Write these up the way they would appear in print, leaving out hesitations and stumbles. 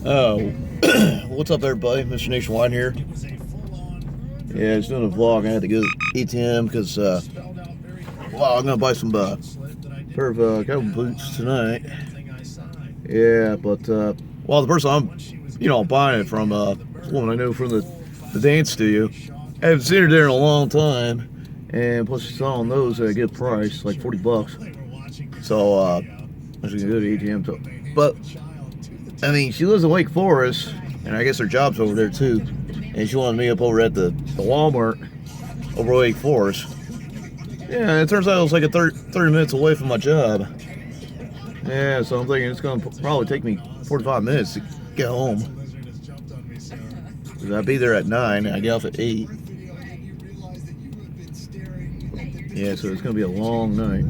Oh, what's up, everybody? Mr. Nationwide here. Yeah, I was doing a vlog. I had to go to ATM because, I'm gonna buy some pair of cowboy boots tonight. Yeah, but the person I'm, buying it from, woman I know from the dance studio. I haven't seen her there in a long time, and plus she's selling those at a good price, like $40. So I'm just gonna go to ATM. But I mean, she lives in Wake Forest, and I guess her job's over there too. And she wanted me up over at the Walmart over Wake Forest. Yeah, it turns out it was like a 30 minutes away from my job. Yeah, so I'm thinking it's gonna probably take me 45 minutes to get home. I'll be there at 9, and I get off at 8. Yeah, so it's gonna be a long night.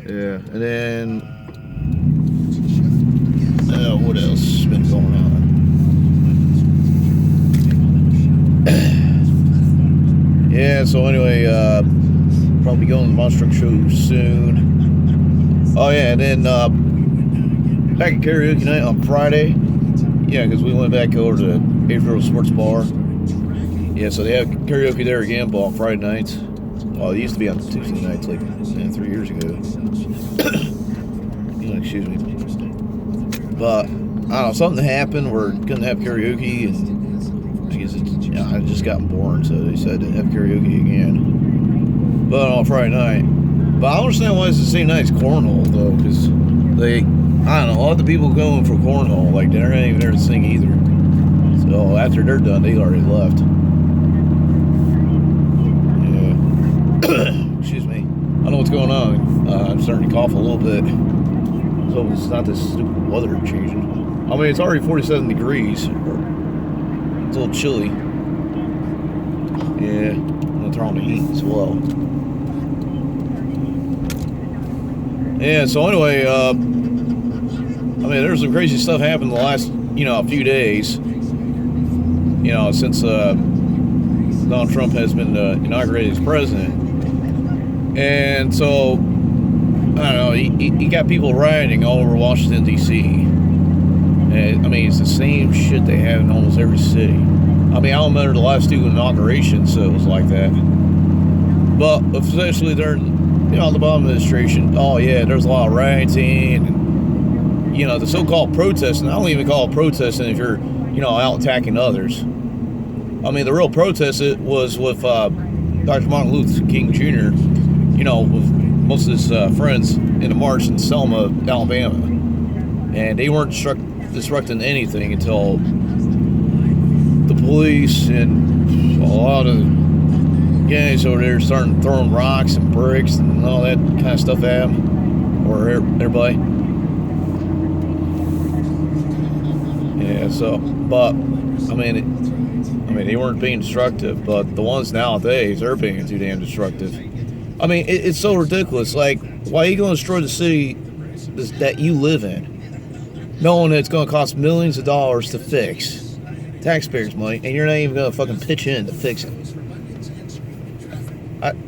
Yeah, and then what else has been going on? Yeah, so anyway, probably going to the monster truck show soon. Oh yeah, and then back at karaoke night on Friday. Yeah, because we went back over to April Sports Bar. Yeah, so they have karaoke there again, but on Friday nights. Well, it used to be on Tuesday nights, like 3 years ago. Excuse me. But I don't know, something happened. We're gonna have karaoke, and I guess it just gotten boring, so they decided to have karaoke again. But on Friday night. But I don't understand why it's the same night as cornhole though, because I don't know, a lot of the people going for cornhole, like they're not even there to sing either. So after they're done, they already left. Yeah. Excuse me. I don't know what's going on. I'm starting to cough a little bit. So it's not this stupid weather changing. I mean, it's already 47 degrees. It's a little chilly. Yeah, I'm gonna turn on the heat as well. Yeah, so anyway, I mean, there's some crazy stuff happened the last, few days. Since Donald Trump has been inaugurated as president. And so, I don't know, he got people rioting all over Washington, D.C. And, I mean, it's the same shit they have in almost every city. I mean, I don't remember the last two inaugurations, so it was like that. But, especially during, the Obama administration, oh yeah, there's a lot of rioting, and, the so-called protesting. I don't even call it protesting if you're, out attacking others. I mean, the real protest was with Dr. Martin Luther King Jr., with most of his friends in a march in Selma, Alabama. And they weren't disrupting anything until the police and a lot of guys over there started throwing rocks and bricks and all that kind of stuff at them, or everybody. Yeah, so, but, I mean, they weren't being destructive, but the ones nowadays, they're being too damn destructive. I mean, it's so ridiculous. Like, why are you going to destroy the city that you live in, knowing that it's going to cost millions of dollars to fix, taxpayers' money, and you're not even going to fucking pitch in to fix it?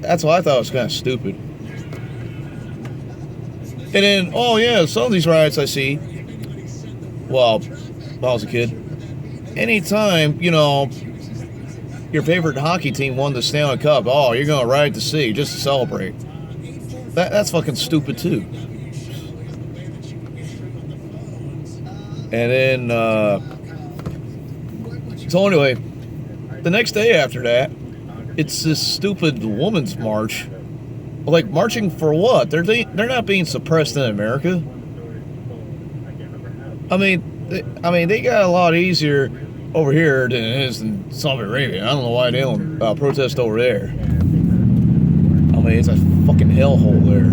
That's why I thought it was kind of stupid. And then, oh yeah, some of these riots I see, well, when I was a kid, anytime, your favorite hockey team won the Stanley Cup, oh, you're going to riot to see just to celebrate. That's fucking stupid too. And then, so anyway, the next day after that, it's this stupid woman's march. Like, marching for what? They're not being suppressed in America. I mean, they got a lot easier over here than it is in Saudi Arabia. I don't know why they don't protest over there. I mean, it's a fucking hellhole there.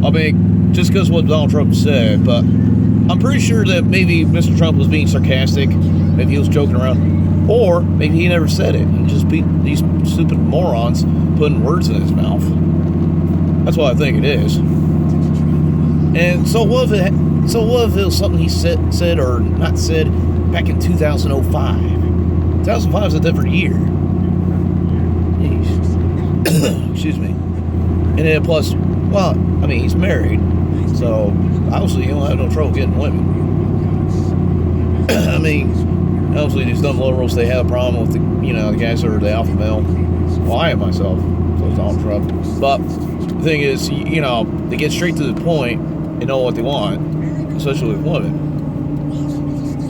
I mean, just because what Donald Trump said, but I'm pretty sure that maybe Mr. Trump was being sarcastic, maybe he was joking around, or maybe he never said it, and just these stupid morons putting words in his mouth. That's what I think it is. And so what if it was something he said or not said back in 2005? 2005 is a different year. Excuse me. And then plus, well, I mean, he's married, so obviously, you don't have no trouble getting women. I mean, obviously, these dumb liberals, they have a problem with the guys that are the alpha male. Well, I am myself, so it's Donald Trump. But the thing is, they get straight to the point and know what they want, especially with women.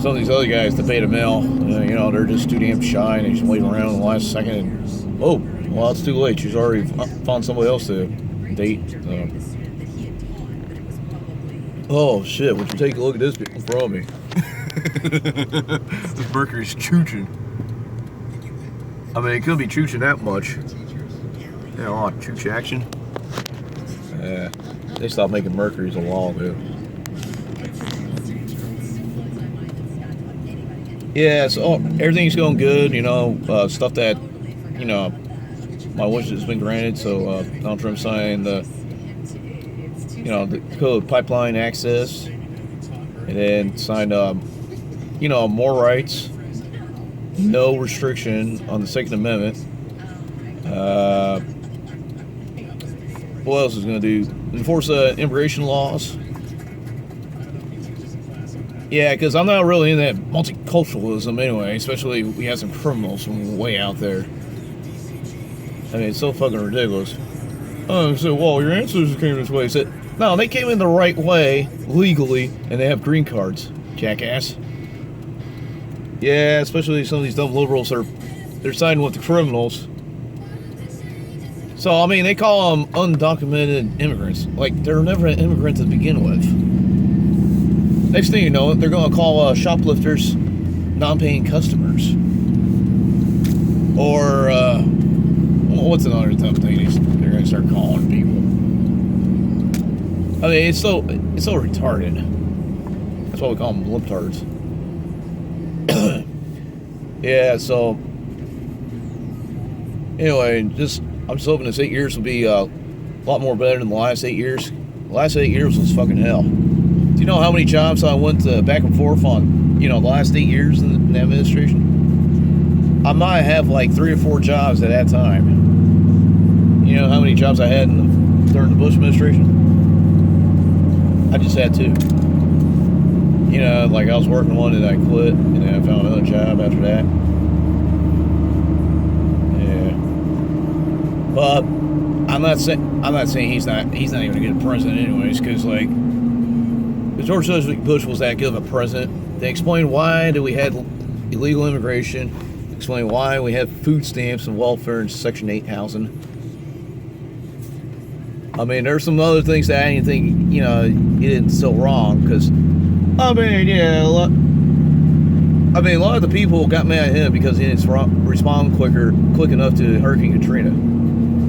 Some of these other guys, the beta male, they're just too damn shy and they just wait around in the last second and, oh, well, it's too late. She's already found somebody else to date. So. Oh, shit, would you take a look at this in front of me? This Mercury's chooching. I mean, it couldn't be chooching that much. Yeah, a lot of chooch action. Yeah, they stopped making Mercury's a law, dude. Yeah, so everything's going good, stuff that, my wish has been granted. So Donald Trump signed the code pipeline access, and then signed, more rights, no restriction on the Second Amendment. What else is going to do? Enforce immigration laws. Yeah, because I'm not really in that multiculturalism anyway, especially we have some criminals from way out there. I mean, it's so fucking ridiculous. Oh, so, well, your ancestors came this way. Said, no, they came in the right way, legally, and they have green cards, jackass. Yeah, especially some of these dumb liberals they're siding with the criminals. So, I mean, they call them undocumented immigrants. Like, they're never an immigrant to begin with. Next thing you know, they're going to call shoplifters non-paying customers. Or, what's another dumb thing they're going to start calling people? I mean, it's so retarded. That's why we call them libtards. Yeah, so anyway, I'm just hoping this 8 years will be a lot more better than the last 8 years. The last 8 years was fucking hell. Do you know how many jobs I went back and forth on, the last 8 years in the administration? I might have like 3 or 4 jobs at that time. You know how many jobs I had during the Bush administration? I just had 2. Like I was working one and I quit, and then I found another job after that. Yeah. But I'm not saying he's not even a good president anyways, because like George W. Bush was that good of a president. They explained why we had illegal immigration, explained why we have food stamps and welfare and Section 8 housing. I mean, there's some other things that I didn't think, he did so wrong, because, I mean, yeah, a lot of the people got mad at him because he didn't respond quick enough to Hurricane Katrina.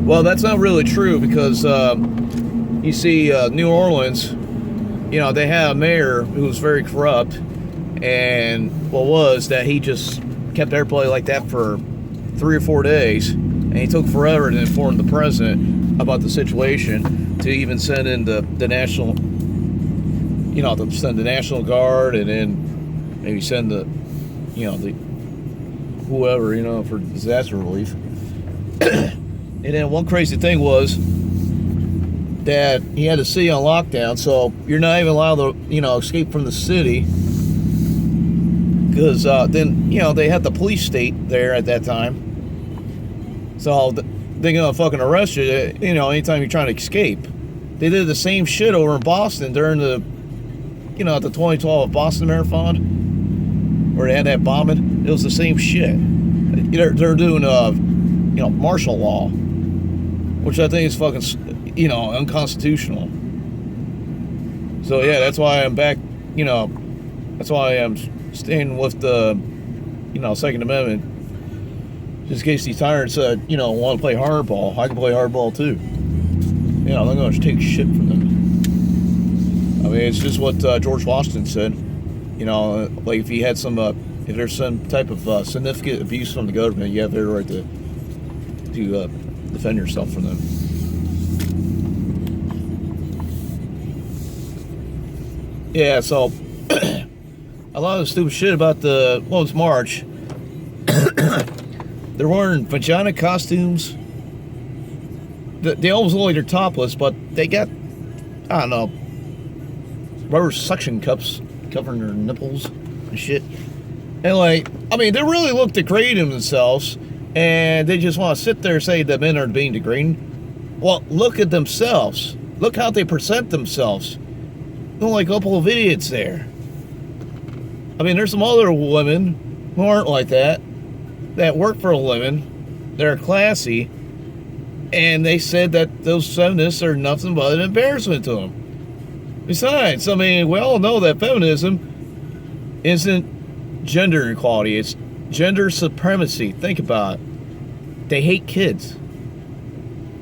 Well, that's not really true, because, you see, New Orleans, they had a mayor who was very corrupt, and he just kept everybody like that for 3 or 4 days, and he took forever to inform the president about the situation, to even send in the national, to send the National Guard, and then maybe send the whoever, for disaster relief. And then one crazy thing was that he had the city on lockdown, so you're not even allowed to, escape from the city, because then, they had the police state there at that time, so they're gonna fucking arrest you, anytime you're trying to escape. They did the same shit over in Boston during the, the 2012 Boston Marathon, where they had that bombing. It was the same shit. They're doing, martial law, which I think is fucking, unconstitutional. So yeah, that's why I'm back, that's why I'm staying with the, Second Amendment. Just in case these tyrants, want to play hardball. I can play hardball too. I'm not going to take shit from them. I mean, it's just what George Washington said. Like if you had some, if there's some type of significant abuse from the government, you have every right to defend yourself from them. Yeah, so a lot of the stupid shit about the Women's March. They're wearing vagina costumes. They almost look like they're topless, but they got, I don't know, rubber suction cups covering their nipples and shit. And like, I mean, they really look degrading themselves, and they just want to sit there and say that men are being degrading. Well, look at themselves. Look how they present themselves. They're like a couple of idiots there. I mean, there's some other women who aren't like that work for a living. They're classy, and they said that those feminists are nothing but an embarrassment to them. Besides, I mean, we all know that feminism isn't gender equality, it's gender supremacy. Think about it. They hate kids.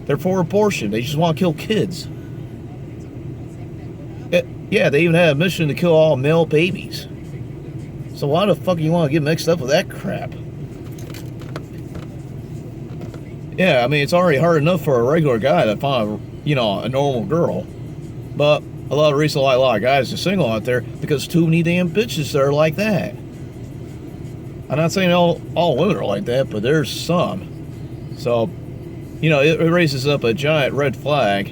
They're for abortion. They just want to kill kids. Yeah, they even have a mission to kill all male babies. So why the fuck you want to get mixed up with that crap? Yeah, I mean, it's already hard enough for a regular guy to find, you know, a normal girl. But a lot of reasons why a lot of guys are single out there, because too many damn bitches are like that. I'm not saying all women are like that, but there's some. So, you know, it raises up a giant red flag,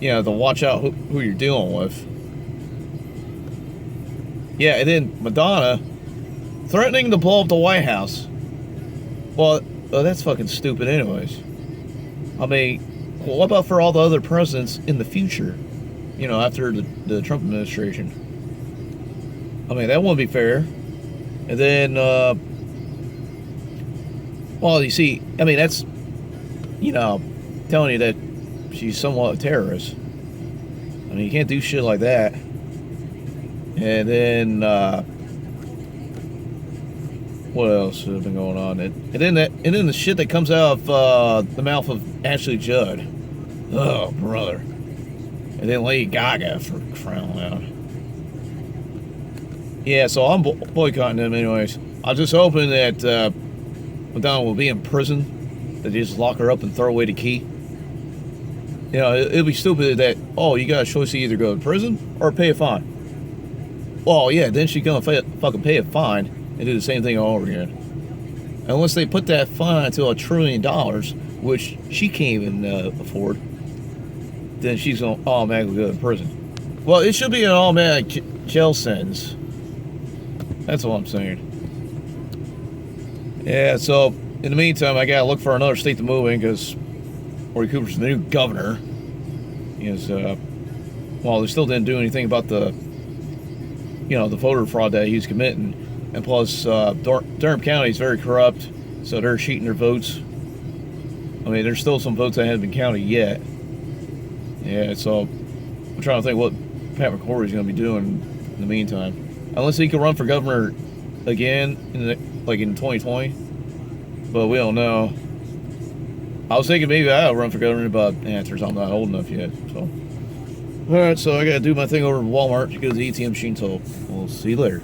you know, to watch out who you're dealing with. Yeah, and then Madonna threatening to blow up the White House. Well, that's fucking stupid anyways. I mean, what about for all the other presidents in the future? You know, after the Trump administration. I mean, that wouldn't be fair. And then, well, you see, I mean, that's, you know, telling you that she's somewhat a terrorist. I mean, you can't do shit like that. And then, what else has been going on? And then the shit that comes out of the mouth of Ashley Judd. Oh, brother. And then Lady Gaga, for crying out. Yeah, so I'm boycotting them anyways. I'm just hoping that Madonna will be in prison. That they just lock her up and throw away the key. You know, it'd be stupid that, oh, you got a choice to either go to prison or pay a fine. Well, yeah, then she's gonna fucking pay a fine and do the same thing all over again. Unless they put that fine to $1 trillion, which she can't even afford, then she's gonna automatically go to prison. Well, it should be an automatic jail sentence. That's what I'm saying. Yeah, so in the meantime, I gotta look for another state to move in because Roy Cooper's the new governor. Well, they still didn't do anything about the voter fraud that he's committing. And plus, Durham County is very corrupt, so they're cheating their votes. I mean, there's still some votes that haven't been counted yet. Yeah, so I'm trying to think what Pat McCrory's going to be doing in the meantime. Unless he can run for governor again in 2020. But we don't know. I was thinking maybe I'll run for governor, but answers I'm not old enough yet. So, all right, so I got to do my thing over at Walmart to go to the ATM machine. So we'll see you later.